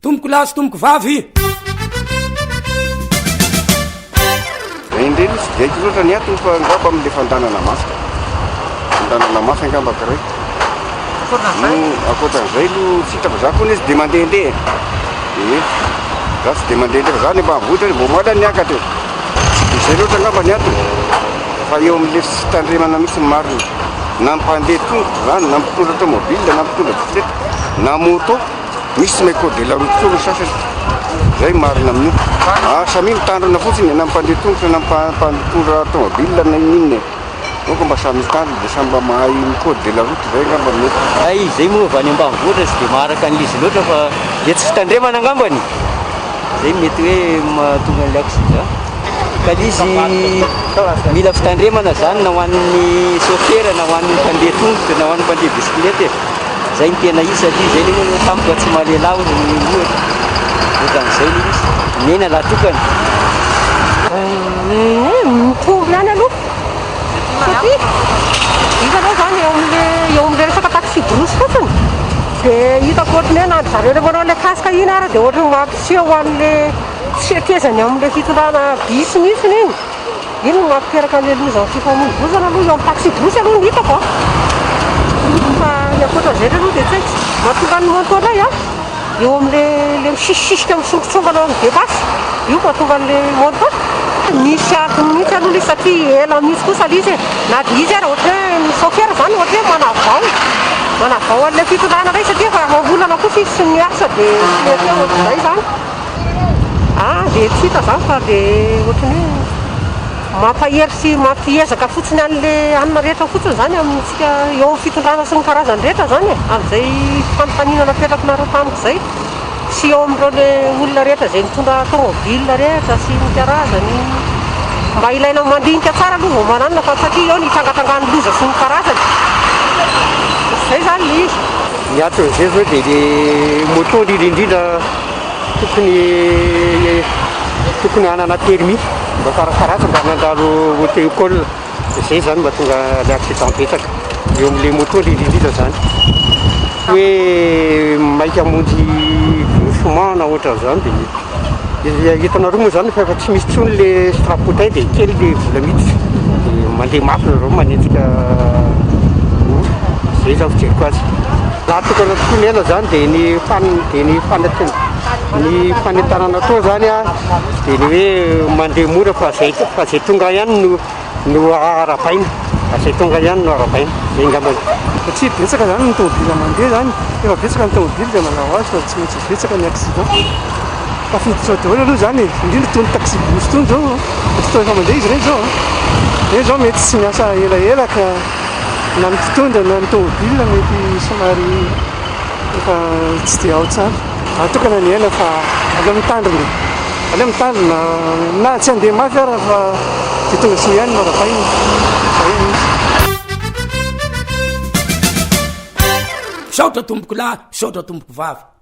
tomboko lahy sy tomboko vavy indreny sy diaiko loatra ny atony fa angamba amin'le fandanana masika fandanana masika angamba kiray akoatran'izay lo sitako za koa izy de mandehandeha za tsy de mandehandeha fa za nefa avotra mbo moala niakatra izay loatra angamba ny atony fa eo amin'le sy tandremana mihitsy ny marina na mpandeha tongotra zany na mpitondra automobile na mpitondra bisikileta na moto misy may code de la route koa sasany zay marina amin'io samy mitandrina fotsiny na mpandeha tongotra na mpitondra automobile na inona donc mba samy mitandrina de samy mba mahay code de la route zay angamba mety ay zay moa avy any ambanivohitra sy de maharaka an'izy loatra fa de tsy fitandremana angambany zay mety hoe mahatonga an'le accident ka izy mila fitandremana zany na ho an'ny chauffeur na ho an'ny mpandeha tongotra na ho an'ny mpandeha bisikileta zay ny tena izy satria zay le tampoka tsy mahalelaho ny ohatra ohatran'izay le izy mena laha tokana mitovy ihany aloha satria hitanao zany eo amin'le resaka taxi brosy fotsiny de hitako ohatrany hoe na zareo le manao le kasika iny ary de ohatrany mampiseho an'le fietezany amin'le fitondrana bisy mihitsiny iny no mampiteraka an'le lozany fifamoivoizana aloha eo amin'ny taxi brosy aloha ny hitako fa ny akoatran'izay le aloha de tsy haiko mahatonga ny motonay eo amin'le misisisika misongotsongana amin'ny debasy io mahatonga an'le moton misy akony mihitsy aloha le satria ela mihitsy kosa le izy na de izy ary ohatra hoe ny chauffeur zany ohatra hoe manavao an'le fitondrana ray satria fa mambolana kosa izy sy miasa de mety ohatr'izay zany de tsy hita zany fa de ohatrany hoe mampahery sy mampiezaka fotsiny an'le anina rehetra fotsiny zany amintsika eo amin'ny fitondrana sy ny karazany rehetra zany amin'izay fanontaniana napetrakinareo tamiko zay sy eo amin'ireo le olona rehetra zay mitondra automobile rehetra sy ny karazany mba ilaina mandinika tsara aloha vao mananina fa satria eo ny itsangatsangany loza sy ny karazany zay zany le izy ny aton'izay zao de le moto indrindrindrindra tokony hanana permis mba karakaratsy mba nandalo auto école zay zany mba tonga le accident betsaka eo amin'le moto indrindrindrindra zany hoe maika monjy doucement na ohatran'izany de hitanareo moa zany fa efa tsy misy tsony le strapotin de kely le vola miditra de mandeha mafy nareo manenjika zay zao fijeriko azy laha tokana tokoa ny ela zany de ny fanentanana atao zany de ny hoe mandeha mora fa zay tonga ihany no arabaina zay tonga ihany no arabaina zay ngambany satria betsaka zany ny tomobile mandeha zany efa betsaka ny tomobile de manao azy fa tsy maintsy betsaka ny accident tafiditra daholo aloha zany indrindra tony taxi bus tony zao fotoana efa mandeha izy reny zao mety tsy miasa elaela ka na ny mpitondra na ny tomobile mety somary efa tsy de ao tsara atokana ny aina fa aleo mitandrina na tsy andeha mafy ara fa de tonga soa ihany marabaina saotra tomboko lahy saotra tomboko vavy